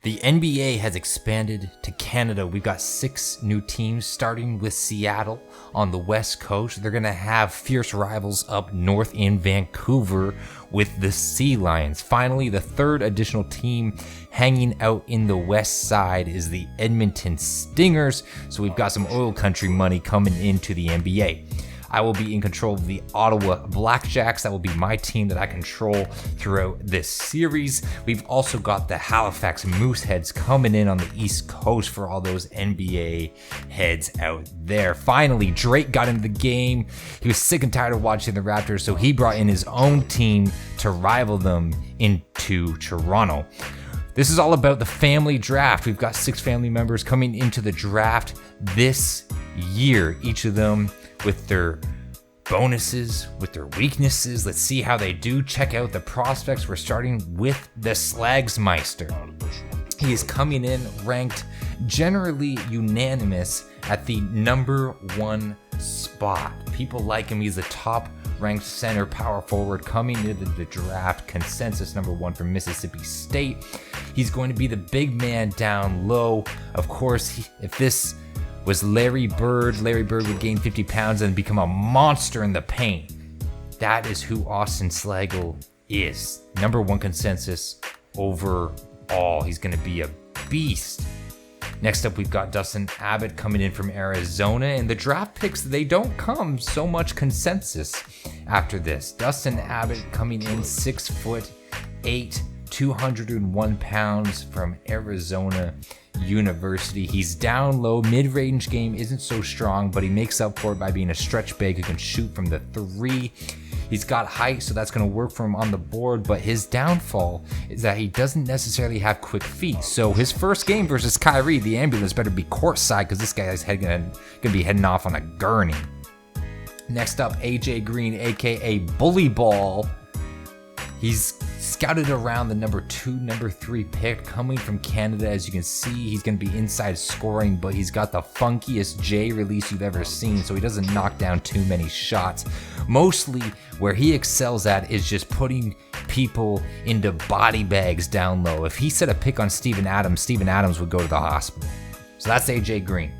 The NBA has expanded to Canada. We've got 6 new teams, starting with Seattle on the West Coast. They're going to have fierce rivals up north in Vancouver with the Sea Lions. Finally, the 3rd additional team hanging out in the West Side is the Edmonton Stingers. So we've got some oil country money coming into the NBA. I will be in control of the Ottawa Blackjacks. That will be my team that I control throughout this series. We've also got the Halifax Mooseheads coming in on the East Coast for all those NBA heads out there. Finally, Drake got into the game. He was sick and tired of watching the Raptors, so he brought in his own team to rival them into Toronto. This is all about the family draft. We've got 6 family members coming into the draft this year, each of them with their bonuses, with their weaknesses. Let's see how they do. Check out the prospects. We're starting with the Slagsmeister. He is coming in ranked generally unanimous at the number 1 spot. People like him. He's the top ranked center power forward coming into the draft. Consensus number 1 from Mississippi State. He's going to be the big man down low. Of course, if this was Larry Bird would gain 50 pounds and become a monster in the paint. That is who Austin Slagle is. Number 1 consensus overall. He's going to be a beast. Next up, we've got Dustin Abbott coming in from Arizona, and the draft picks, they don't come so much consensus after this. Dustin Abbott coming in 6'8", 201 pounds from Arizona University. He's down low. Mid-range game isn't so strong, but he makes up for it by being a stretch big who can shoot from the 3. He's got height, so that's going to work for him on the board, but his downfall is that he doesn't necessarily have quick feet. So his first game versus Kyrie, the ambulance better be courtside because this guy's going to be heading off on a gurney. Next up, AJ Green, aka Bully Ball. He's scouted around the number 2, number 3 pick coming from Canada. As you can see, he's going to be inside scoring, but he's got the funkiest J release you've ever seen, so he doesn't knock down too many shots. Mostly where he excels at is just putting people into body bags down low. If he set a pick on Steven Adams would go to the hospital. So that's AJ Green.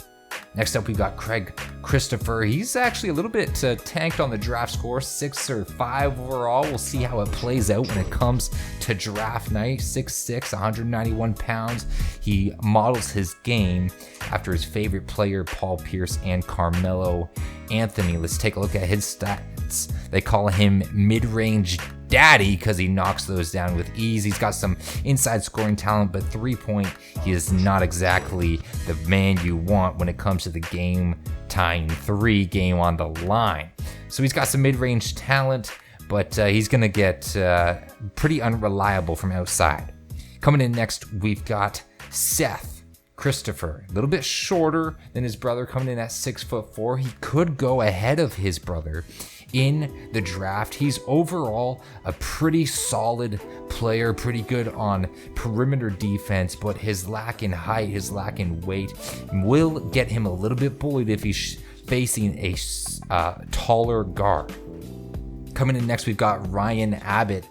Next up, we've got Craig Christopher. He's actually a little bit tanked on the draft score, 6 or 5 overall. We'll see how it plays out when it comes to draft night. 6'6", 191 pounds. He models his game after his favorite player, Paul Pierce and Carmelo Anthony. Let's take a look at his stats. They call him mid-range daddy because he knocks those down with ease. He's got some inside scoring talent, but 3-point, he is not exactly the man you want when it comes to the game-tying 3 game on the line. So he's got some mid-range talent, but he's going to get pretty unreliable from outside. Coming in next, we've got Seth Christopher, a little bit shorter than his brother, coming in at 6'4". He could go ahead of his brother in the draft. He's overall a pretty solid player, pretty good on perimeter defense, but his lack in height, his lack in weight will get him a little bit bullied if he's facing a taller guard. Coming in next, we've got Ryan Abbott.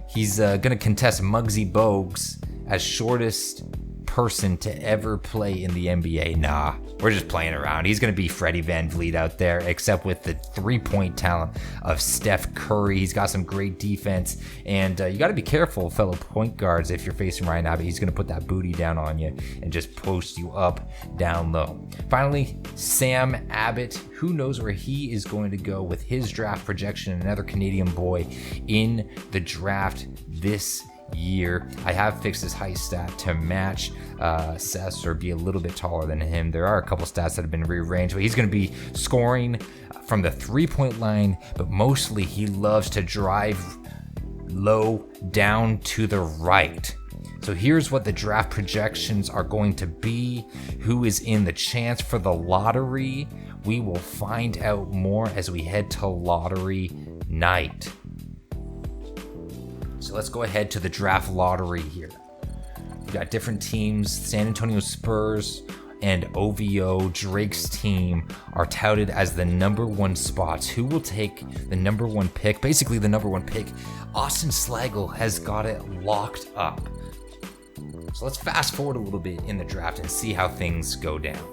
He's going to contest Muggsy Bogues as shortest person to ever play in the NBA. Nah, we're just playing around. He's going to be Freddie VanVleet out there, except with the 3-point talent of Steph Curry. He's got some great defense, and you got to be careful, fellow point guards, if you're facing Ryan Abbott. He's going to put that booty down on you and just post you up down low. Finally, Sam Abbott. Who knows where he is going to go with his draft projection? Another Canadian boy in the draft this year. I have fixed his height stat to match Seth's or be a little bit taller than him. There are a couple stats that have been rearranged, but he's going to be scoring from the 3-point line, but mostly he loves to drive low down to the right. So here's what the draft projections are going to be. Who is in the chance for the lottery? We will find out more as we head to lottery night. So let's go ahead to the draft lottery here. We've got different teams. San Antonio Spurs and OVO, Drake's team, are touted as the number 1 spots. Who will take the number 1 pick? Basically the number 1 pick. Austin Slagle has got it locked up. So let's fast forward a little bit in the draft and see how things go down.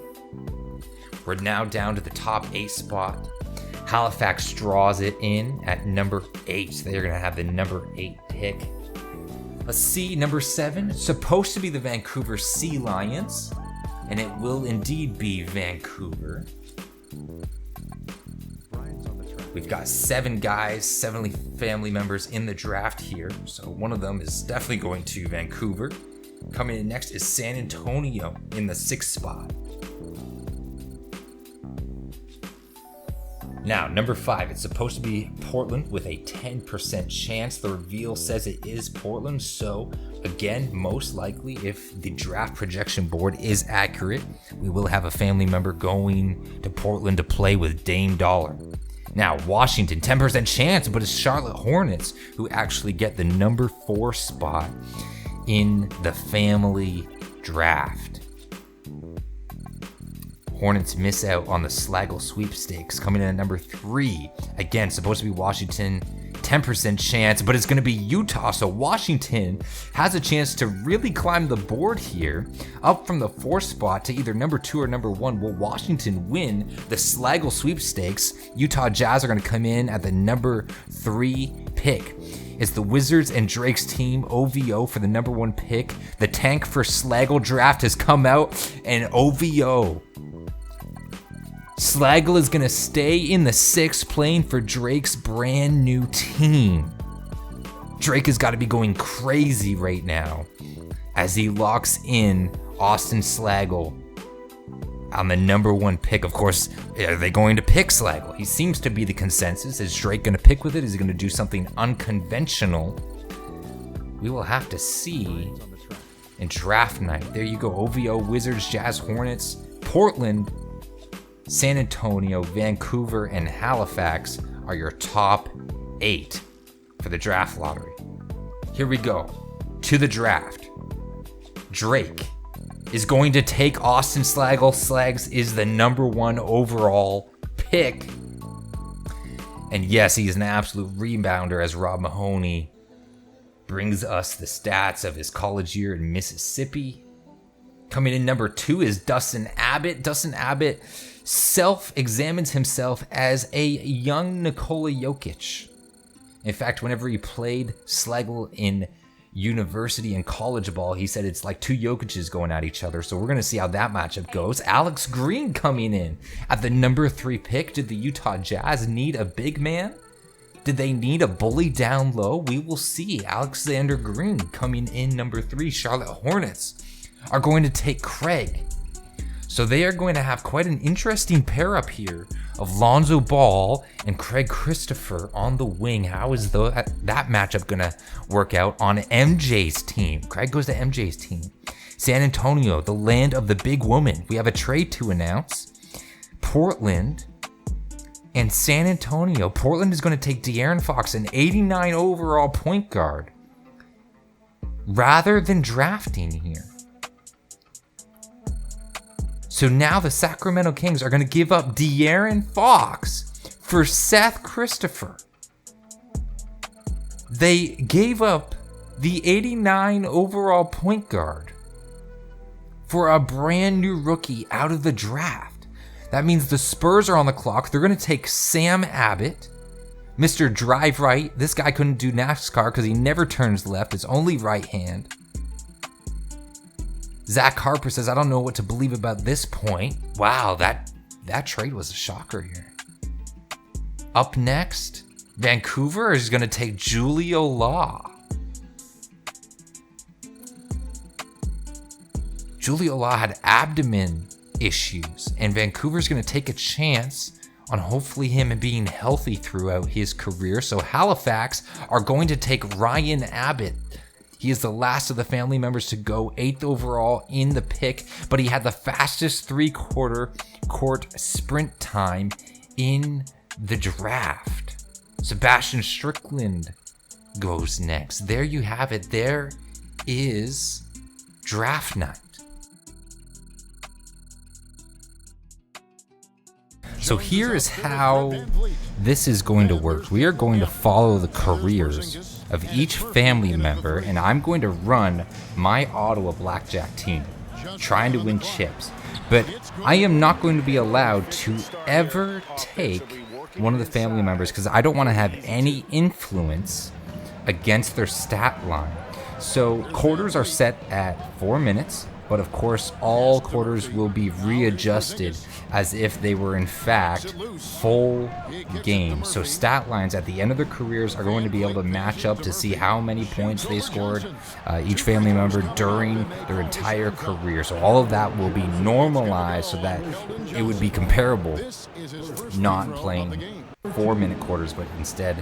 We're now down to the top 8 spot. Halifax draws it in at number 8. They're going to have the number 8 pick. Let's see, number 7. It's supposed to be the Vancouver Sea Lions, and it will indeed be Vancouver. We've got 7 guys, 7 family members in the draft here, so one of them is definitely going to Vancouver. Coming in next is San Antonio in the 6th spot. Now, number 5, it's supposed to be Portland with a 10% chance. The reveal says it is Portland, so again, most likely, if the draft projection board is accurate, we will have a family member going to Portland to play with Dame Dollar. Now, Washington, 10% chance, but it's Charlotte Hornets who actually get the number 4 spot in the family draft. Hornets miss out on the Slagle sweepstakes, coming in at number 3. Again, supposed to be Washington, 10% chance, but it's going to be Utah. So Washington has a chance to really climb the board here, up from the 4th spot to either number 2 or number 1. Will Washington win the Slagle sweepstakes? Utah Jazz are going to come in at the number 3 pick. It's the Wizards and Drake's team, OVO, for the number 1 pick. The tank for Slagle draft has come out, and OVO. Slagle is going to stay in the 6th, playing for Drake's brand new team. Drake has got to be going crazy right now as he locks in Austin Slagle on the number 1 pick. Of course, are they going to pick Slagle? He seems to be the consensus. Is Drake going to pick with it? Is he going to do something unconventional? We will have to see in draft night. There you go. OVO, Wizards, Jazz, Hornets, Portland, San Antonio, Vancouver, and Halifax are your top 8 for the draft lottery. Here we go to the draft. Drake is going to take Austin Slagle. Slags is the number 1 overall pick. And yes, he is an absolute rebounder, as Rob Mahoney brings us the stats of his college year in Mississippi. Coming in number 2 is Dustin Abbott. Dustin Abbott self-examines himself as a young Nikola Jokic. In fact, whenever he played Slagle in university and college ball, he said it's like 2 Jokic's going at each other. So we're going to see how that matchup goes. Alex Green coming in at the number 3 pick. Did the Utah Jazz need a big man? Did they need a bully down low? We will see. Alexander Green coming in number 3. Charlotte Hornets are going to take Craig. So they are going to have quite an interesting pair up here of Lonzo Ball and Craig Christopher on the wing. How is that matchup going to work out on MJ's team? Craig goes to MJ's team. San Antonio, the land of the big woman. We have a trade to announce. Portland and San Antonio. Portland is going to take De'Aaron Fox, an 89 overall point guard, rather than drafting here. So now the Sacramento Kings are going to give up De'Aaron Fox for Seth Christopher. They gave up the 89 overall point guard for a brand new rookie out of the draft. That means the Spurs are on the clock. They're going to take Sam Abbott, Mr. Drive Right. This guy couldn't do NASCAR because he never turns left. It's only right hand. Zach Harper says, I don't know what to believe about this point. Wow, that trade was a shocker here. Up next, Vancouver is going to take Julio Law. Julio Law had abdomen issues, and Vancouver's going to take a chance on hopefully him being healthy throughout his career. So Halifax are going to take Ryan Abbott. He is the last of the family members to go, 8th overall in the pick, but he had the fastest 3/4 court sprint time in the draft. Sebastian Strickland goes next. There you have it. There is draft night. So here is how this is going to work. We are going to follow the careers of each family member, and I'm going to run my Ottawa Blackjack team, trying to win chips. But I am not going to be allowed to ever take one of the family members because I don't want to have any influence against their stat line. So quarters are set at 4 minutes, but of course all quarters will be readjusted as if they were in fact full games. So stat lines at the end of their careers are going to be able to match up to see how many points they scored, each family member during their entire career. So all of that will be normalized so that it would be comparable, not playing 4-minute quarters, but instead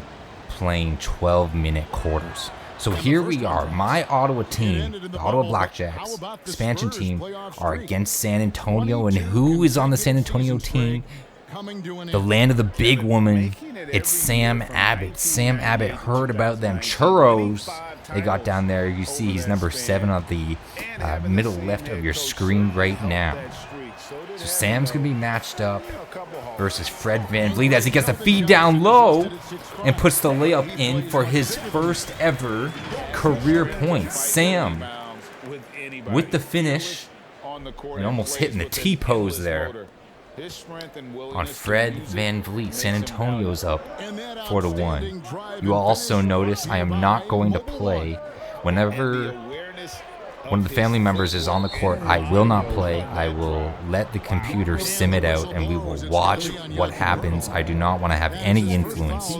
playing 12-minute quarters. So here we are, my Ottawa team, the Ottawa Blackjacks, expansion team, are against San Antonio. And who is on the San Antonio team? The land of the big woman. It's Sam Abbott. Sam Abbott heard about them churros they got down there. You see he's number 7 on the middle left of your screen right now. So Sam's going to be matched up versus Fred VanVleet as he gets the feed down low and puts the layup in for his first ever career points. Sam with the finish and almost hitting the T-pose there on Fred VanVleet. San Antonio's up 4-1. You also notice I am not going to play whenever one of the family members is on the court. I will not play. I will let the computer sim it out and we will watch what happens. I do not want to have any influence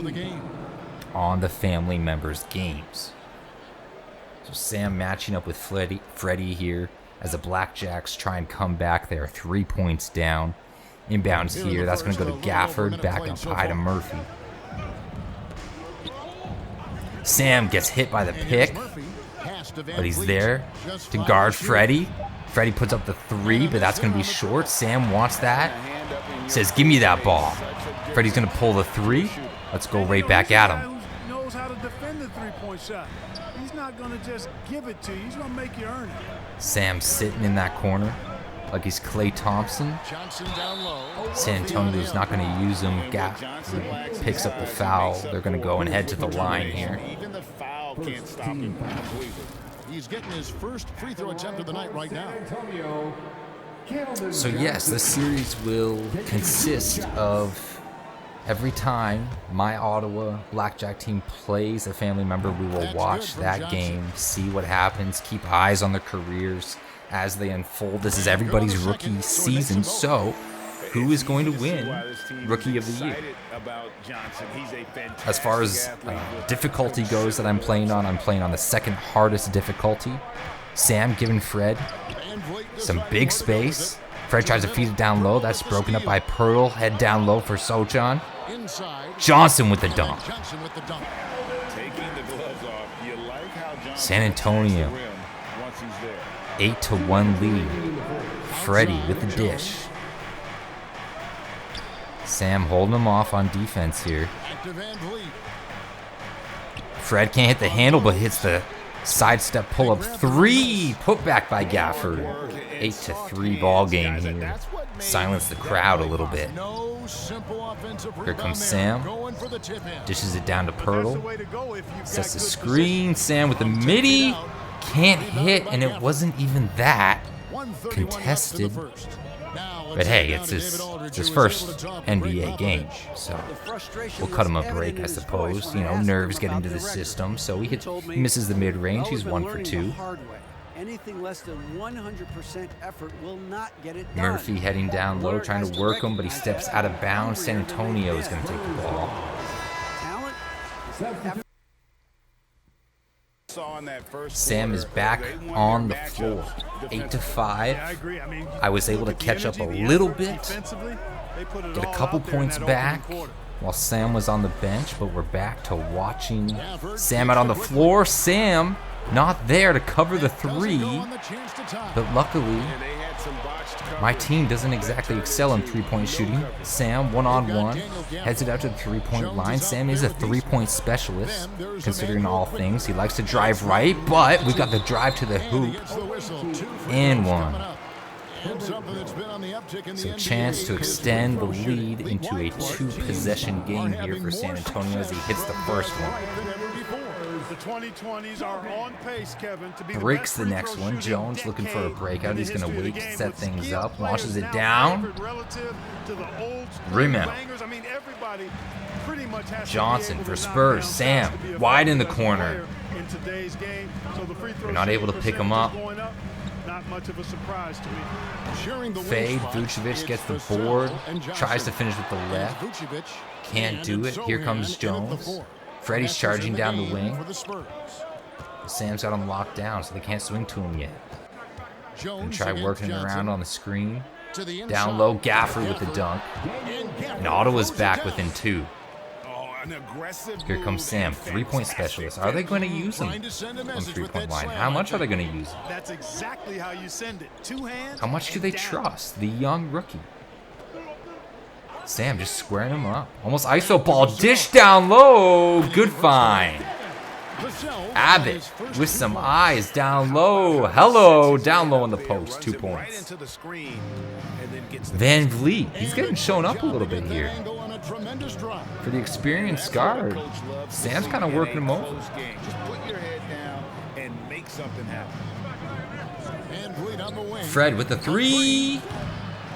on the family members' games. So Sam matching up with Freddie here as the Blackjacks try and come back. They are 3 points down. Inbounds here. That's going to go to Gafford. Back up high to Murphy. Sam gets hit by the pick, but he's there to guard Freddie. Freddie puts up the 3, but that's going to be short. Sam wants that. Says, give me that ball. Freddie's going to pull the 3. Let's go right back at him. Knows how to defend the three-point shot. He's not going to just give it to you. He's going to make you earn it. Sam sitting in that corner like he's Klay Thompson. San Antonio's not going to use him. Gap picks up the foul. They're going to go and head to the line here. Can't stop him completely. He's getting his first free throw attempt of the night right now. So yes, this series will consist of every time my Ottawa Blackjack team plays a family member, we will watch that game, see what happens, keep eyes on their careers as they unfold. This is everybody's rookie season, so who is going to win Rookie of the Year? As far as difficulty goes that I'm playing on the second hardest difficulty. Sam giving Fred some big space. Fred tries to feed it down low. That's broken up by Pearl. Head down low for Sochan. Johnson with the dunk. San Antonio 8-1 lead. Freddie with the dish. Sam holding him off on defense here. Fred can't hit the handle, but hits the sidestep pull-up 3. Put back by Gafford. 8-3 ball game here. Silence the crowd a little bit. Here comes Sam. Dishes it down to Pirtle. Sets the screen. Sam with the midi. Can't hit, and it wasn't even that contested. But hey, it's his first NBA game, so we'll cut him a break, I suppose. You know, nerves get into the system, so he misses the mid-range. He's 1 for 2. Anything less than 100% effort will not get it done. Murphy heading down low, trying to work him, but he steps out of bounds. San Antonio is going to take the ball. Sam is back on the floor. 8-5. I was able to catch up a little bit, get a couple points back while Sam was on the bench, but we're back to watching Sam out on the floor. Sam not there to cover the 3, but luckily my team doesn't exactly excel in three-point shooting. Sam, one-on-one, heads it out to the three-point line. Sam is a three-point specialist, considering all things. He likes to drive right, but we got the drive to the hoop. And 1. So chance to extend the lead into a 2-possession game here for San Antonio as he hits the first one. The 2020s are on pace, Kevin, to be Breaks the the best next free one. throw Jones shooting looking for a decade breakout. in the He's going to history of wait the to game, set with things skilled up. Launches players it now down. favored relative to the old school Rim out. bangers. I mean, everybody pretty much has Johnson to be for able to knock Spurs. down Sam, shots to be wide in the effective as a corner. player in today's game. So the free throw They're not able to pick him up. going up, not much of a surprise to me. Sharing the wing Fade. spot, Vucevic it's gets the Vassell board. and Johnson. Tries to finish with the And left. Vucevic, Can't and do it. Here Sohan comes in at the Jones. four. Freddie's Passes charging in the down the game wing. for the Spurs. Sam's got him locked down, so they can't swing to him yet. Jones And try against working Johnson. around on the screen. To the Down inside. low, Gafford with the dunk. And Gafford And Ottawa's throws it back down. within 2. Oh, an aggressive Here comes move Sam, and 3-point fantastic specialist. Are they going to use him Trying to send a on message with 3-point that line? slam, How I much are they think. going to use him? That's exactly how you send it. Two hands. How much do they and down. trust the young rookie? Sam just squaring him up. Almost iso ball. Dish down low. Good find. Vassell got Abbott his first with 2 some points. eyes down low. Hello. Down low on the post. 2 Right points. into the screen and then gets the Van Vliet. He's And getting a shown good up a job little to bit get that here. angle on a tremendous drive. For the experienced That's what a guard. coach loves to Sam's see kind of in a working him over. close game. Just put your head down and make something happen. And Vliet on the wing. Fred with the 3.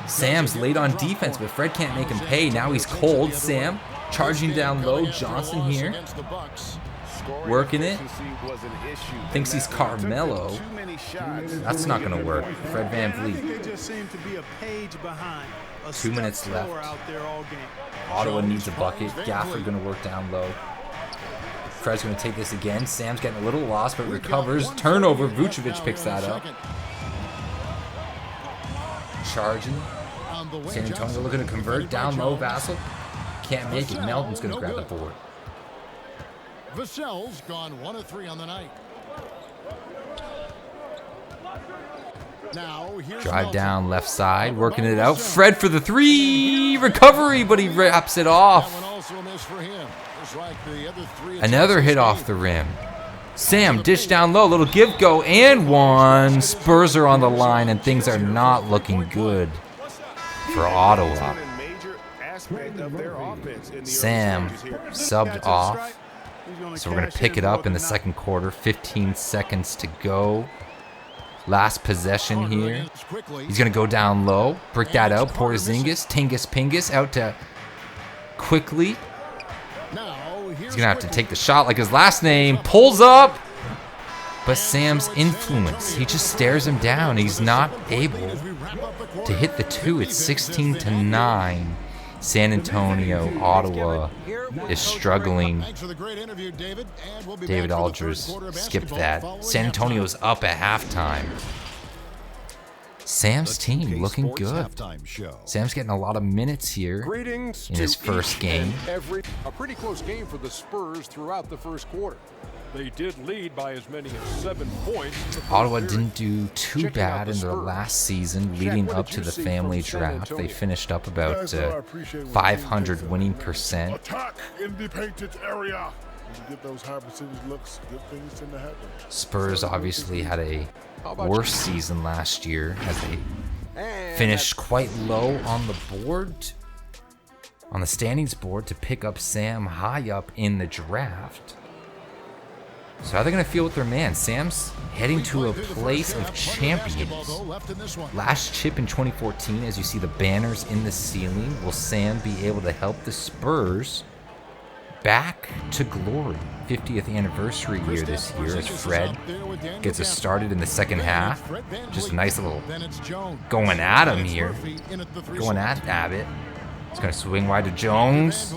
Sam's late on defense, but Fred can't make him pay. Now he's cold. Sam charging down low. Johnson here. Against the Bucks. Scoring Working it. efficiency was an issue. Thinks And he's that one took them Carmelo. Too many shots. That's not going to work. Fred Van I think Vliet. they just seem to be a page behind. A 2 minutes step left. slower out there all game. Ottawa needs a bucket. Gafford going to work down low. Fred's going to take this again. Sam's getting a little lost, but recovers. Turnover. Vucevic picks that up. Charging. San Antonio looking to convert. Down low. Vassell can't make it. Melton's going to grab the board. Vassell's gone 1 of 3 on the night. Now here's Drive Melton. down left side. Working it out. Fred for the 3. Recovery, but he wraps it That off. one also missed for him. Just like the other 3 Another attempts hit this off game. the rim. Sam, dish down low, little give go, and 1. Spurs are on the line, and things are not looking good for Ottawa. Sam subbed off, so we're going to pick it up in the second quarter. 15 seconds to go. Last possession here. He's going to go down low, break that out. Porzingis, Tingus Pingus out to Quickly. He's going to have to take the shot like his last name. Pulls up. But Sam's influence, he just stares him down. He's not able to hit the 2. It's 16-9. San Antonio, Ottawa is struggling. David Aldridge skipped that. San Antonio's up at halftime. Sam's team looking good. Sam's getting a lot of minutes here in his first game. A pretty close game for the Spurs throughout the first quarter. They did lead by as many as 7 points. Ottawa didn't do too bad in their last season leading up to the family draft. They finished up about 500 winning percent. Attack in the painted area. You get those high percentage looks, good things tend to happen. Spurs obviously had a worse season last year as they finished quite low on the board, on the standings board, to pick up Sam high up in the draft. So how are they going to feel with their man? Sam's heading to a place of champions. Last chip in 2014, as you see the banners in the ceiling. Will Sam be able to help the Spurs back to glory? 50th anniversary year this year as Fred gets us started in the second half. Just a nice little going at him here. Going at Abbott. He's going to swing wide to Jones.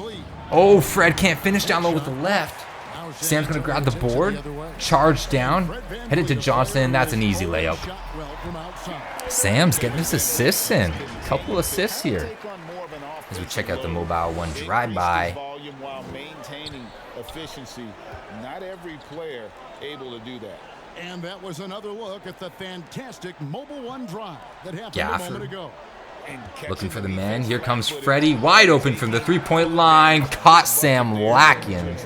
Oh, Fred can't finish down low with the left. Sam's going to grab the board, charge down, head it to Johnson. That's an easy layup. Sam's getting his assists in. A couple assists here as we check out the Mobile One drive-by. While maintaining efficiency. Not every player able to do that. And that was another look at the fantastic Mobile One drive that happened Gafford. a moment ago. Looking for the man. Here comes Freddie, wide open from the three-point line. Caught Sam lacking.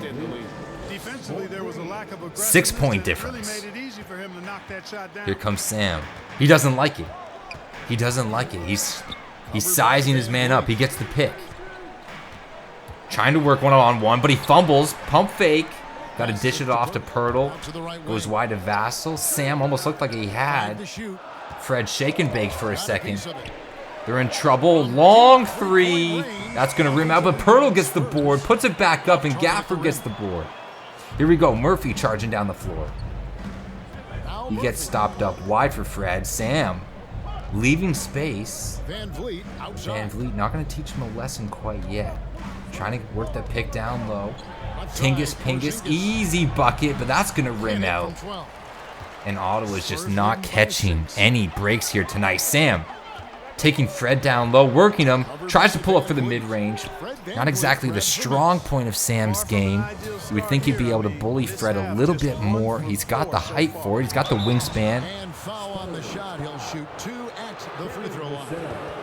Defensively, there was a lack of 6-point aggressiveness that really difference. made it easy for him to knock that shot down. Here comes Sam. He doesn't like it. He doesn't like it. He's sizing his man up. He gets the pick. Trying to work one-on-one, but he fumbles. Pump fake. Got to dish it off to Pirtle. Out to the right Goes wing. wide to Vassell. Sam almost looked like he had. To shoot. Fred shake and bake for a Got a second. piece of it. They're in trouble. Long three. That's going to rim out, but Pirtle gets the board, puts it back up, and Gaffer gets the board. Here we go. Murphy charging down the floor. Now He gets stopped up wide for Fred. Sam leaving space. Van Vliet outside. Van Vliet not going to teach him a lesson quite yet. Trying to work that pick down low. Tingus Pingus. Easy bucket, but that's going to rim out. And Ottawa's just not catching any breaks here tonight. Sam taking Fred down low, working him, tries to pull up for the mid-range. Not exactly the strong point of Sam's game. You would think he'd be able to bully Fred a little bit more. He's got the height for it. He's got the wingspan. And foul on the shot. He'll shoot 2 at the free throw line.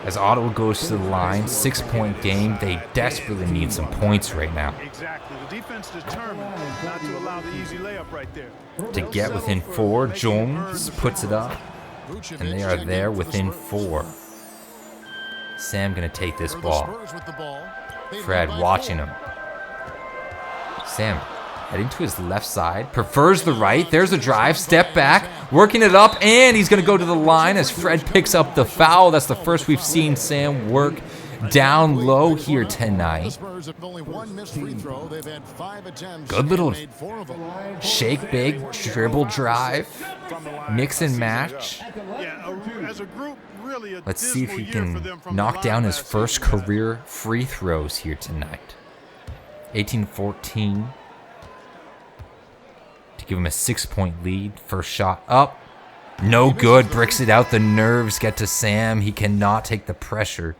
As Ottawa goes to the line, 6-point game. They desperately need some points right now Exactly. The defense determined not to allow the easy layup right there. to get within 4. Jones puts it up, and they are there within 4. Sam gonna take this ball. Spurs with the ball. They Fred lead by watching 4. him. Sam heading to his left side, prefers the right. There's a drive, step back, working it up, and he's gonna go to the line as Fred picks up the foul. That's the first we've seen Sam work down low here The tonight. Spurs have only 1 missed free throw. They've had 5 attempts. Good little and made 4 of them. shake big, dribble drive, mix and match. Yeah, as a group, really a Let's see if he dismal year for can them from knock the down line his last first season. career free throws here tonight. 18-14 to give him a 6-point lead. First shot up. No good. Bricks it out. The nerves get to Sam. He cannot take the pressure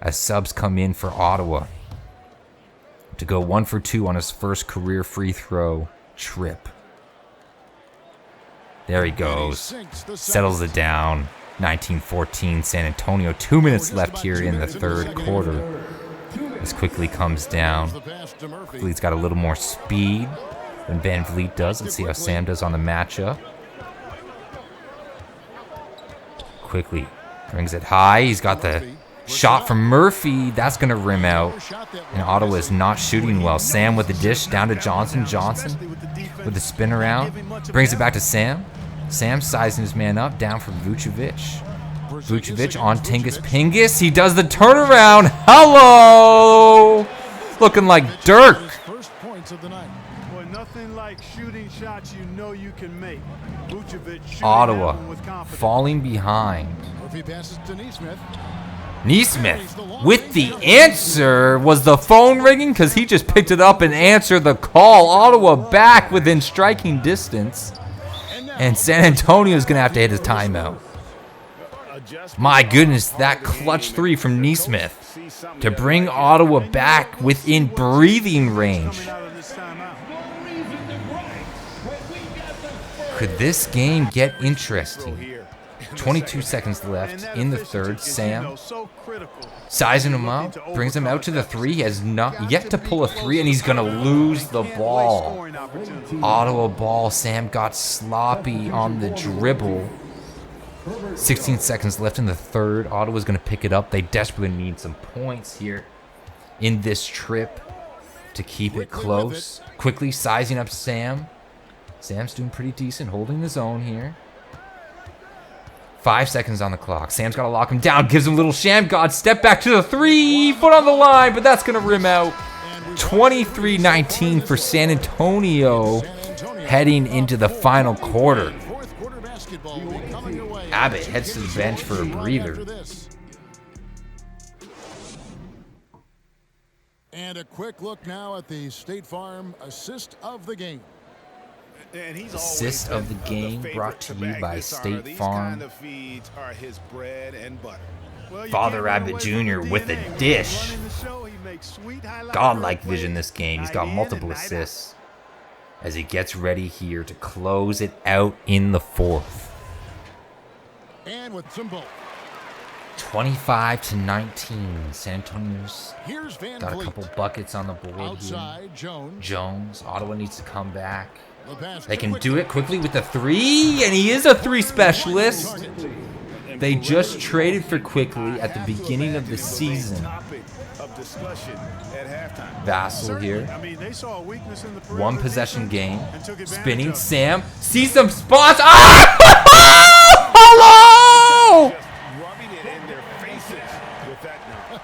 as subs come in for Ottawa to go 1 for 2 on his first career free throw trip. There he goes. Settles it down. 19-14 San Antonio. 2 minutes left here in the third quarter. This quickly comes down. Vliet's got a little more speed than Van Vliet does. Let's see how Sam does on the matchup. Quickly brings it high. He's got the shot from Murphy. That's going to rim out. And Ottawa is not shooting well. Sam with the dish down to Johnson. Johnson with the spin around. Brings it back to Sam. Sam sizing his man up. Down for Vucevic. Vucevic on Tingus Pingus. He does the turnaround. Hello! Looking like Dirk. First points of the night. Boy, nothing like shooting shots you know you can make. Vucevic shooting Ottawa that one with confidence. falling behind. Murphy passes to Neesmith. Neesmith with the answer. Was the phone ringing? Because he just picked it up and answered the call. Ottawa back within striking distance. And San Antonio is going to have to hit his timeout. My goodness, that clutch 3 from Neesmith to bring Ottawa back within breathing range. Coming out of this timeout. Could this game get interesting? 22 seconds left in the third. Sam sizing him up, brings him out to the 3. He has not yet to pull a 3, and he's going to lose the ball. Ottawa ball. Sam got sloppy on the dribble. 16 seconds left in the third. Ottawa's going to pick it up. They desperately need some points here in this trip to keep it close. Quickly sizing up Sam. Sam's doing pretty decent, holding his own here. 5 seconds on the clock. Sam's got to lock him down. Gives him a little sham god. Step back to the 3. Foot on the line, but that's going to rim out. 23-19 for San Antonio heading into the final quarter. Fourth quarter basketball will be coming your way. Abbott heads to the bench for a breather. And a quick look now at the State Farm assist of the game. And he's Assist always of the been game favorite brought to to you back by this State These Farm. kind of feeds are his bread and butter. Well, you Father can't run Abbott away Jr. from with the DNA. dish. Running the show, he makes sweet highlight Godlike reel vision plays this game. He's night got in multiple and night out. assists as he gets ready here to close it out in the fourth. And with some bulk. 25-19. San Antonio's Here's Van got a Vliet. couple buckets on the board here. Outside, Jones. Jones. Ottawa needs to come back. The pass They to can Wick. do it quickly with the 3, and he is a 3 specialist. They just traded for Quickly at the beginning of the season of discussion at halftime. Vassal here. I mean, they saw a weakness in the perimeter One possession defense game. and took advantage Spinning. of it. Sam sees some spots. Ah! Hello! Just rubbing it in their faces with that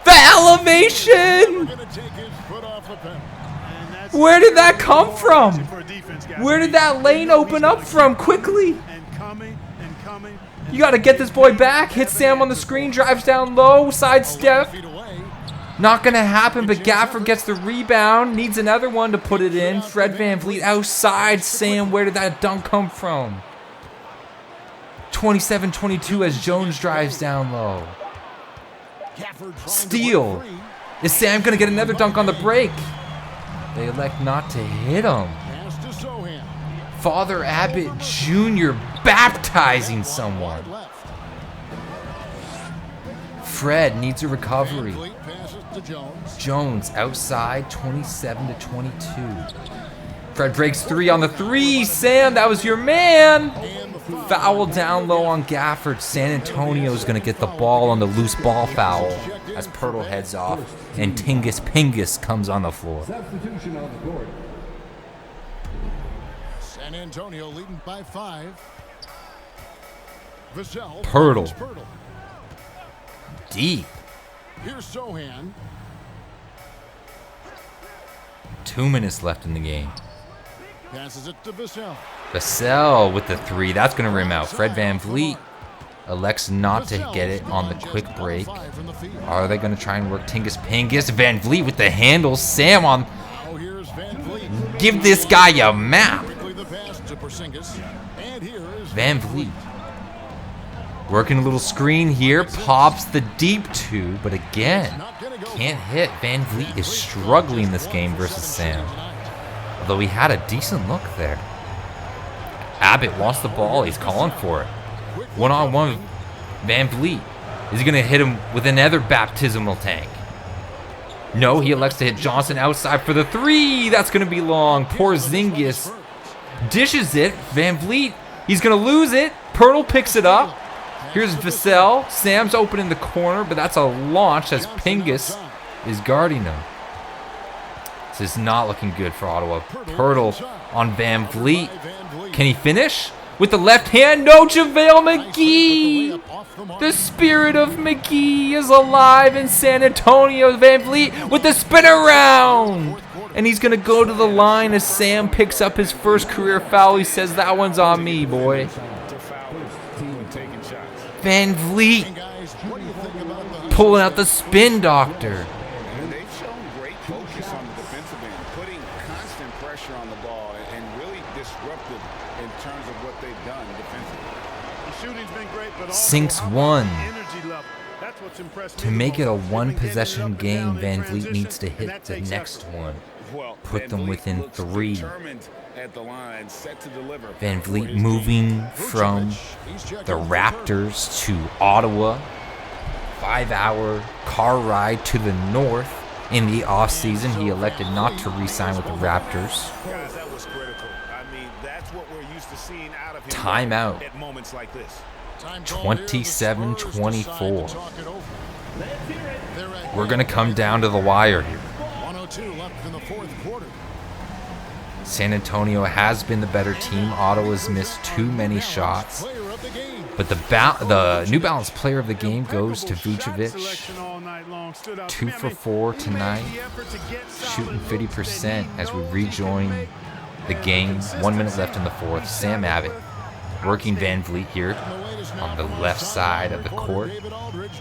The elevation! Gonna take his foot off the pedal. And that's Where did that come from? for a defense guy. Where did that lane open up from? Quickly. And coming and coming. And You got to get this boy back. Hits Sam on the screen. Drives down low. Sidestep. Feet away. Not going to happen, but Gafford gets the rebound. Needs another one to put it in. Fred VanVleet outside. Sam, where did that dunk come from? 27-22 as Jones drives down low. Gafford trying to Steal. break free. Is Sam going to get another dunk on the break? They elect not to hit him. Pass to Sohan. Father Abbott Jr. baptizing someone. Wide left. Fred needs a recovery. VanVleet passes to Jones. Jones outside, 27-22. Fred breaks three on the three. Sam, that was your man. And the foul. Foul down low on Gafford. San Antonio's going to get the ball on the loose ball foul as Pirtle heads off and Tingus Pingus comes on the floor. Substitution on the court. San Antonio leading by 5. Vassell. Pirtle. finds Pirtle. Deep. Here's Sohan. 2 minutes left in the game. Passes it to Vassell. Vassell with the three. That's going to rim out. Fred VanVleet elects not to get it on the quick break. Are they going to try and work Tingus Pingus? VanVleet with the handle. Sam on. Now here's VanVleet. Give this guy a map. Quickly the pass to Porzingis. And here is VanVleet. Working a little screen here. Pops the deep two. But again, can't hit. VanVleet is struggling this game versus Sam. Although he had a decent look there. Abbott wants the ball. He's calling for it. One-on-one, VanVleet. Is he going to hit him with another baptismal tank? No, he elects to hit Johnson outside for the three. That's going to be long. Porzingis dishes it. VanVleet, he's going to lose it. Pirtle picks it up. Here's Vassell. Sam's open in the corner, but that's a launch as Pingus is guarding him. This is not looking good for Ottawa. Pirtle on VanVleet. Can he finish? With the left hand, no, JaVale McGee. The spirit of McGee is alive in San Antonio. VanVleet with the spin around. And he's going to go to the line as Sam picks up his first career foul. He says, that one's on me, boy. VanVleet pulling out the spin doctor. They've shown great focus on the defensive end, putting constant pressure on the ball and really disruptive in terms of what they've done defensively. The shooting's been great, but also Sinks how about one. the energy level? That's what's impressed me To the make it a most. They've been getting it one-possession up and game, down in VanVleet transition, needs to and hit that the takes next effort. one. Well, Put them VanVleet within looks 3. determined at the line, set to deliver. VanVleet moving from the Raptors to Ottawa. 5-hour car ride to the north. In the offseason, he elected not to re-sign with the Raptors. Guys, that was critical. I mean, that's what we're used to seeing out of him Timeout. at moments like this. 27-24. We're going to come down to the wire here. 102 left in the fourth quarter. San Antonio has been the better team. Ottawa's missed too many shots. Player of the game. But the New Balance player of the game goes to Vucevic. Selection all night long stood out to 2 me. I for mean, 4 he made tonight. the effort to get Shooting solid looks 50% that he as we knows he can rejoin make. the game. 1 minute left in the fourth. Sam Abbott working VanVleet here on the left side of the court.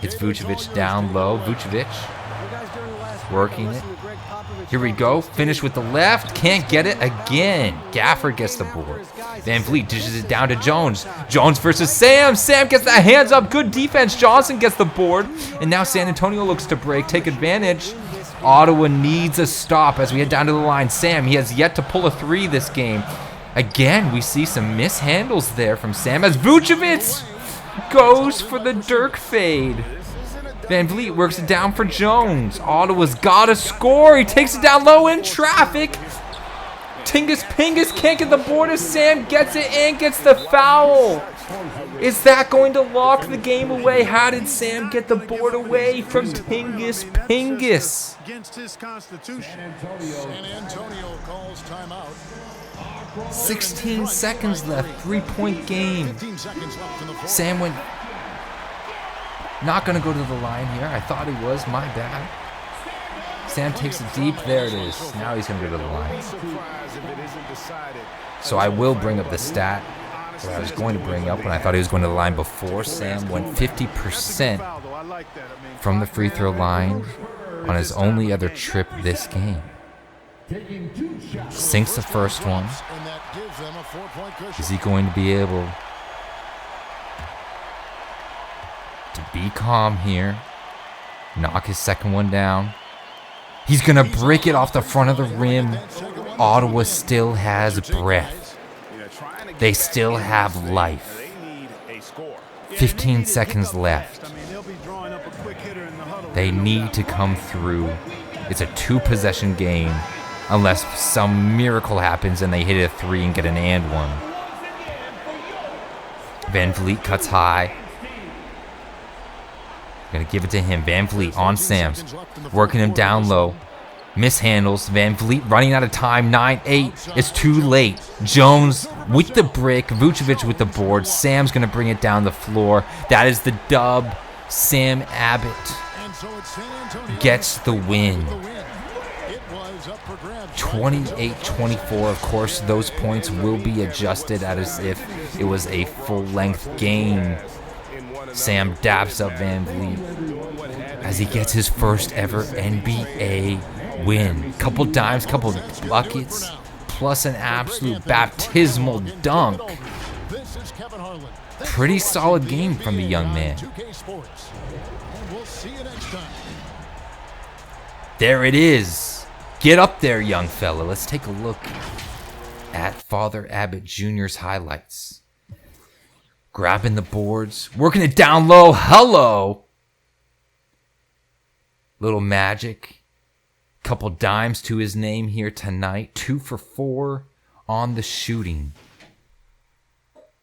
Hits Vucevic down low. Vucevic working it. Here we go. Finish with the left. Can't get it again. Gafford gets the board. VanVleet dishes it down to Jones. Jones versus Sam. Sam gets the hands up. Good defense. Johnson gets the board. And now San Antonio looks to break. Take advantage. Ottawa needs a stop as we head down to the line. Sam, he has yet to pull a three this game. Again, we see some mishandles there from Sam as Vucevic goes for the Dirk fade. VanVleet works it down for Jones. Ottawa's got to score. He takes it down low in traffic. Tingus Pingus can't get the board as Sam gets it and gets the foul. Is that going to lock the game away? How did Sam get the board away from Pingus Pingus? Against his constitution. San Antonio calls timeout. 16 seconds left, 3-point game. 15 seconds left in the fourth. Sam went, not going to go to the line here. I thought he was, my bad. Sam takes it deep, there it is. Now he's going to go to the line. So I will bring up the stat that I was going to bring up when I thought he was going to the line before. Sam went 50% from the free throw line on his only other trip this game. Sinks the first one. And that gives them a 4-point cushion. Is he going to be able to be calm here? Knock his second one down. He's going to break it off the front of the rim. Ottawa still has breath. They still have life. 15 seconds left. They need to come through. It's a 2-possession game unless some miracle happens and they hit a 3 and get an and one. Van Vliet cuts high. Gonna give it to him. Van Vliet on Sam's. Working him down low. Mishandles. Van Vliet running out of time. 9-8. It's too late. Jones with the brick. Vucevic with the board. Sam's gonna bring it down the floor. That is the dub. Sam Abbott gets the win. 28-24. Of course, those points will be adjusted as if it was a full-length game. Sam daps up Van Vliet as he gets his first ever NBA win. Couple dimes, couple buckets, plus an absolute baptismal dunk. Pretty solid game from the young man. There it is. Get up there, young fella. Let's take a look at Father Abbott Jr.'s highlights. Grabbing the boards, working it down low. Hello. Little magic. Couple dimes to his name here tonight. 2 for 4 on the shooting.